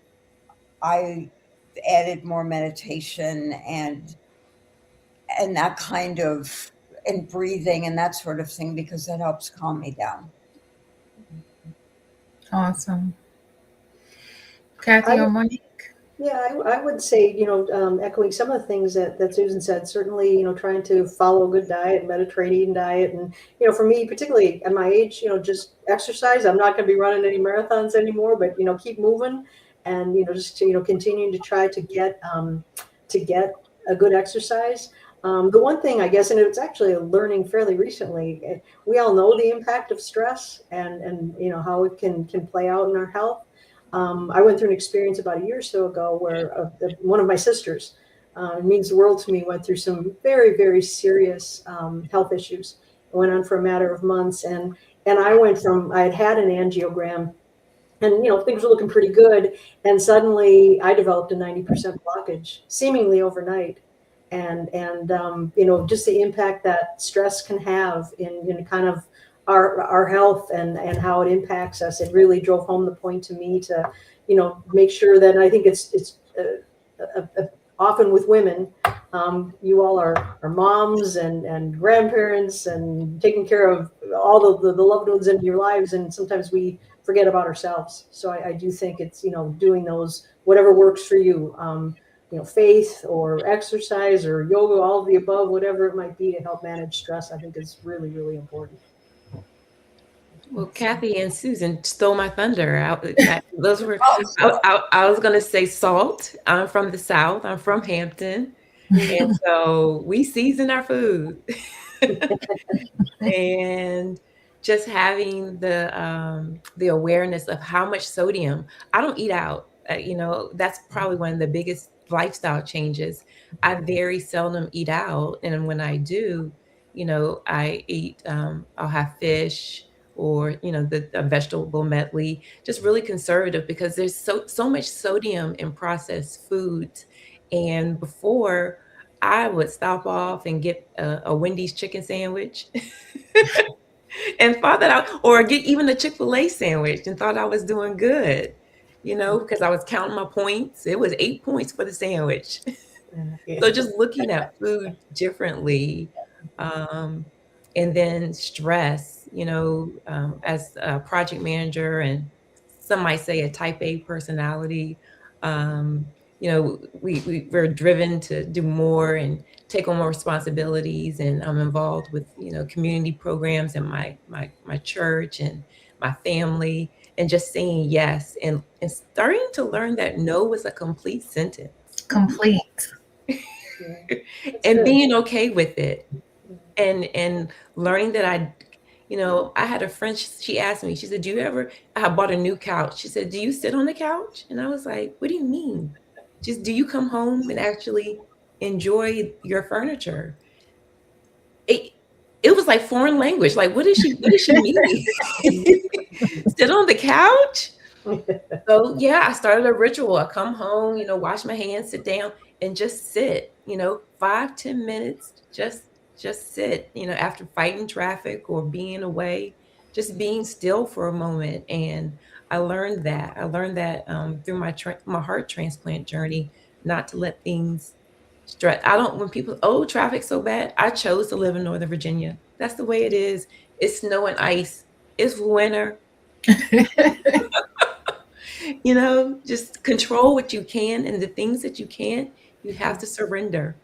added more meditation and that kind of, and breathing and that sort of thing, because that helps calm me down. Awesome. Kathy or Monique? Yeah, I would say, echoing some of the things that Susan said, certainly, trying to follow a good diet, Mediterranean diet. And, for me, particularly at my age, just exercise. I'm not going to be running any marathons anymore, but, keep moving and, just, continuing to try to get a good exercise. The one thing, I guess, and it's actually learning fairly recently, we all know the impact of stress and how it can play out in our health. I went through an experience about a year or so ago where one of my sisters, it means the world to me, went through some very, very serious health issues. It went on for a matter of months. And I went from, I had an angiogram and, things were looking pretty good. And suddenly I developed a 90% blockage, seemingly overnight. And just the impact that stress can have in kind of our health and how it impacts us. It really drove home the point to me to, make sure that, and I think it's often with women, you all are moms and grandparents and taking care of all the loved ones in your lives. And sometimes we forget about ourselves. So I do think it's, doing those, whatever works for you, faith or exercise or yoga, all of the above, whatever it might be to help manage stress, I think is really, really important. Well, Kathy and Susan stole my thunder. Those were. I was going to say salt. I'm from the South. I'm from Hampton, and so we season our food. And just having the awareness of how much sodium. I don't eat out. That's probably one of the biggest lifestyle changes. I very seldom eat out, and when I do, I eat. I'll have fish or a vegetable medley, just really conservative, because there's so much sodium in processed foods. And before, I would stop off and get a Wendy's chicken sandwich and thought that or get even a Chick-fil-A sandwich and thought I was doing good, because I was counting my points. It was 8 points for the sandwich. So just looking at food differently. And then stress, as a project manager, and some might say a type A personality, we're driven to do more and take on more responsibilities. And I'm involved with, community programs in my church and my family, and just saying yes and starting to learn that no is a complete sentence. Complete. And being okay with it. And learning that I had a friend, she asked me, she said, I bought a new couch. She said, do you sit on the couch? And I was like, what do you mean? Just, do you come home and actually enjoy your furniture? It was like foreign language. Like, what does she mean? Sit on the couch? So yeah, I started a ritual. I come home, wash my hands, sit down and just sit, 5-10 minutes, just sit, after fighting traffic or being away, just being still for a moment. And I learned that through my heart transplant journey, not to let things stress. When people, traffic's so bad, I chose to live in Northern Virginia. That's the way it is. It's snow and ice. It's winter. Just control what you can, and the things that you can't, you have to surrender.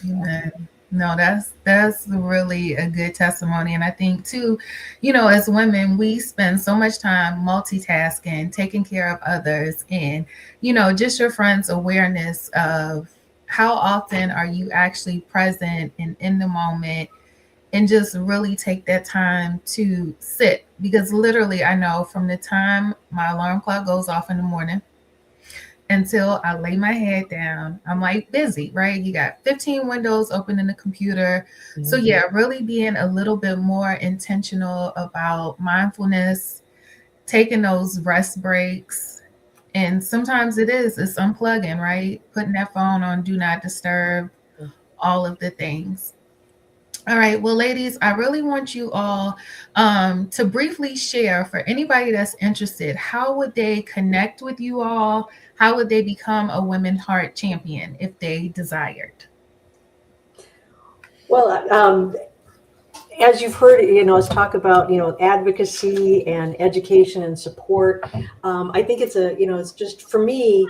Amen. No, that's really a good testimony. And I think too, as women, we spend so much time multitasking, taking care of others, and, just your friend's awareness of how often are you actually present and in the moment, and just really take that time to sit. Because literally, I know from the time my alarm clock goes off in the morning until I lay my head down, I'm like busy, right? You got 15 windows open in the computer. Mm-hmm. So yeah, really being a little bit more intentional about mindfulness, taking those rest breaks, And sometimes it's unplugging, right? Putting that phone on do not disturb, all of the things. All right. Well, ladies, I really want you all to briefly share for anybody that's interested, how would they connect with you all? How would they become a Women's Heart champion if they desired? Well, as you've heard, us talk about, advocacy and education and support. I think it's just for me,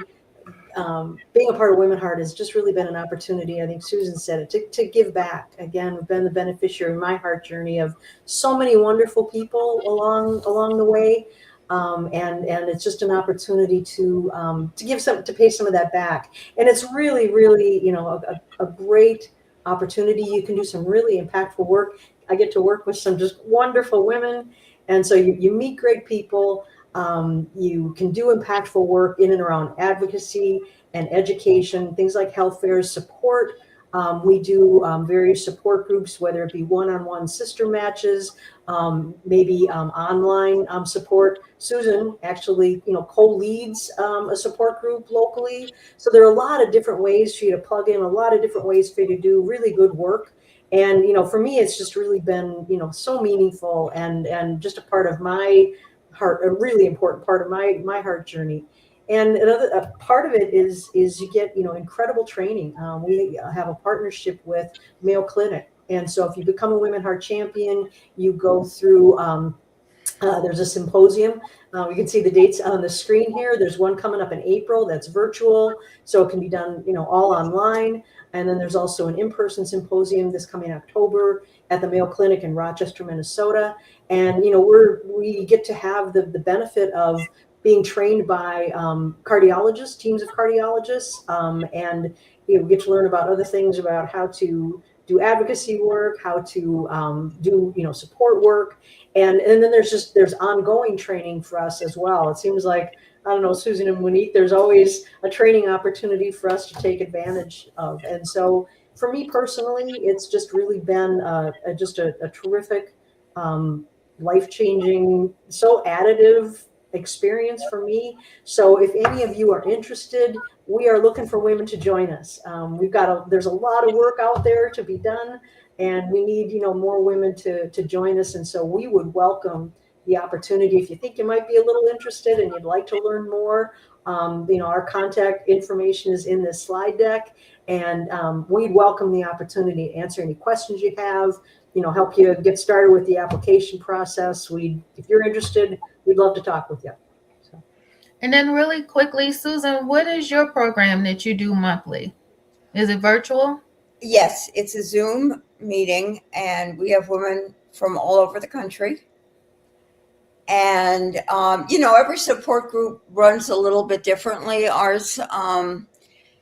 being a part of Women Heart has just really been an opportunity. I think Susan said it to give back. Again, we've been the beneficiary in my heart journey of so many wonderful people along the way, and it's just an opportunity to give to pay some of that back. And it's really a great opportunity. You can do some really impactful work. I get to work with some just wonderful women, and so you meet great people. You can do impactful work in and around advocacy and education, things like health fairs, support. We do various support groups, whether it be one-on-one sister matches, maybe online support. Susan actually, co-leads a support group locally. So there are a lot of different ways for you to plug in, a lot of different ways for you to do really good work. And, for me, it's just really been, so meaningful and just a part of my heart, a really important part of my heart journey. And another part of it is you get incredible training. We have a partnership with Mayo Clinic, and so if you become a Women Heart champion, you go through. There's a symposium. You can see the dates on the screen here. There's one coming up in April that's virtual, so it can be done all online. And then there's also an in-person symposium this coming October at the Mayo Clinic in Rochester, Minnesota. And we get to have the benefit of being trained by cardiologists, teams of cardiologists, and we get to learn about other things about how to do advocacy work, how to do support work, and then there's ongoing training for us as well. It seems like, I don't know, Susan and Monique, there's always a training opportunity for us to take advantage of. And so for me personally, it's just really been just a terrific, life-changing, so additive experience for me. So if any of you are interested, we are looking for women to join us. There's a lot of work out there to be done, and we need more women to join us. And so we would welcome the opportunity. If you think you might be a little interested and you'd like to learn more, our contact information is in this slide deck, and we'd welcome the opportunity to answer any questions you have, help you get started with the application process. If you're interested, we'd love to talk with you. So. And then really quickly, Susan, what is your program that you do monthly? Is it virtual? Yes, it's a Zoom meeting, and we have women from all over the country. And, every support group runs a little bit differently. Ours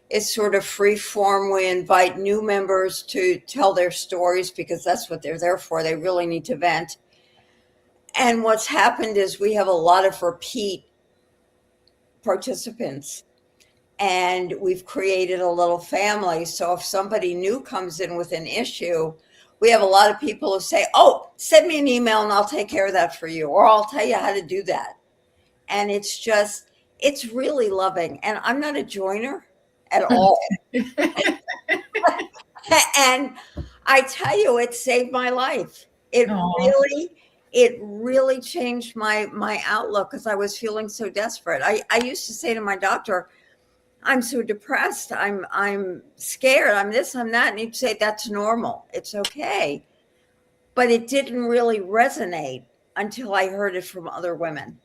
is sort of free form. We invite new members to tell their stories because that's what they're there for. They really need to vent. And what's happened is we have a lot of repeat participants, and we've created a little family. So if somebody new comes in with an issue, we have a lot of people who say, oh, send me an email and I'll take care of that for you, or I'll tell you how to do that. And it's really loving. And I'm not a joiner at all. And I tell you, it saved my life. It really changed my outlook, because I was feeling so desperate. I used to say to my doctor, I'm so depressed. I'm scared. I'm this, I'm that. And he'd say, that's normal. It's okay. But it didn't really resonate until I heard it from other women.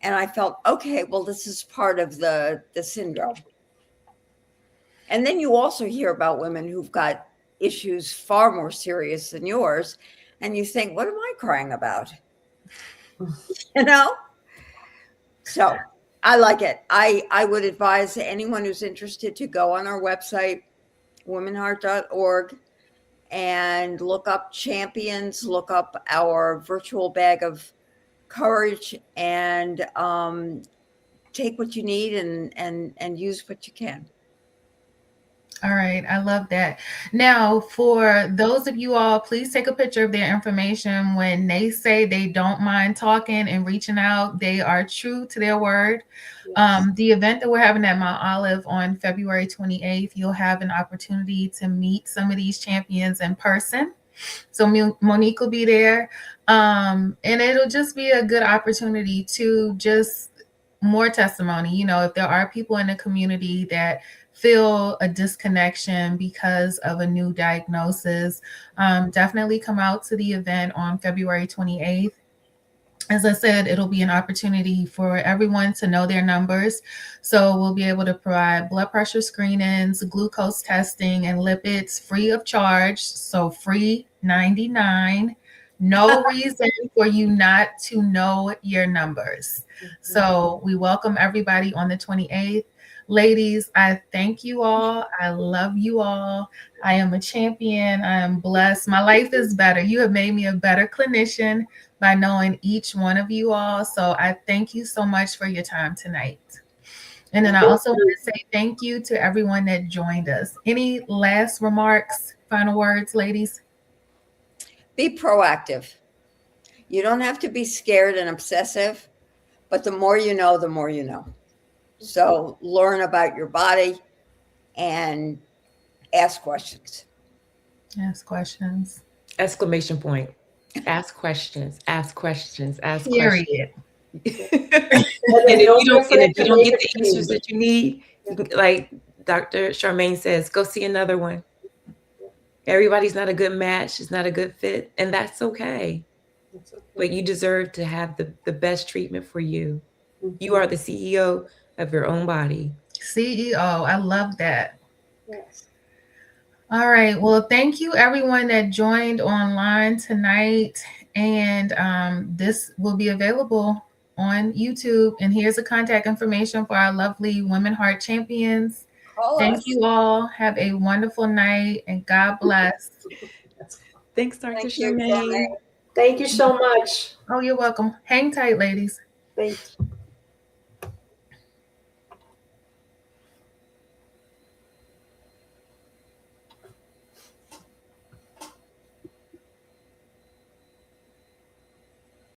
And I felt, okay, well, this is part of the syndrome. And then you also hear about women who've got issues far more serious than yours. And you think, what am I crying about? So I like it. I would advise anyone who's interested to go on our website, womenheart.org, and look up champions, look up our virtual bag of courage, and take what you need and use what you can. All right, I love that. Now, for those of you all, please take a picture of their information. When they say they don't mind talking and reaching out, they are true to their word. Yes. The event that we're having at Mount Olive on February 28th, you'll have an opportunity to meet some of these champions in person. So Monique will be there. And it'll just be a good opportunity to just more testimony. You know, if there are people in the community that feel a disconnection because of a new diagnosis, definitely come out to the event on February 28th. As I said, it'll be an opportunity for everyone to know their numbers. So we'll be able to provide blood pressure screenings, glucose testing, and lipids free of charge. So free 99. No reason for you not to know your numbers. So we welcome everybody on the 28th. Ladies, I thank you all. I love you all. I am a champion. I am blessed. My life is better. You have made me a better clinician by knowing each one of you all. So I thank you so much for your time tonight. And then I also want to say thank you to everyone that joined us. Any last remarks, final words, ladies? Be proactive. You don't have to be scared and obsessive, but the more you know, the more you know. So learn about your body and ask questions. Ask questions. Exclamation point. Ask questions, ask questions, ask questions. Period. And if you don't get the answers that you need, like Dr. Sharmaine says, go see another one. Everybody's not a good match. It's not a good fit. And that's okay. But you deserve to have the best treatment for you. You are the CEO of your own body. CEO. I love that. Yes. All right. Well, thank you everyone that joined online tonight. And this will be available on YouTube. And here's the contact information for our lovely Women Heart Champions. Thank you all. Have a wonderful night and God bless. Thanks, Dr. Sharmaine. Thank you so much. Oh, you're welcome. Hang tight, ladies. Thanks.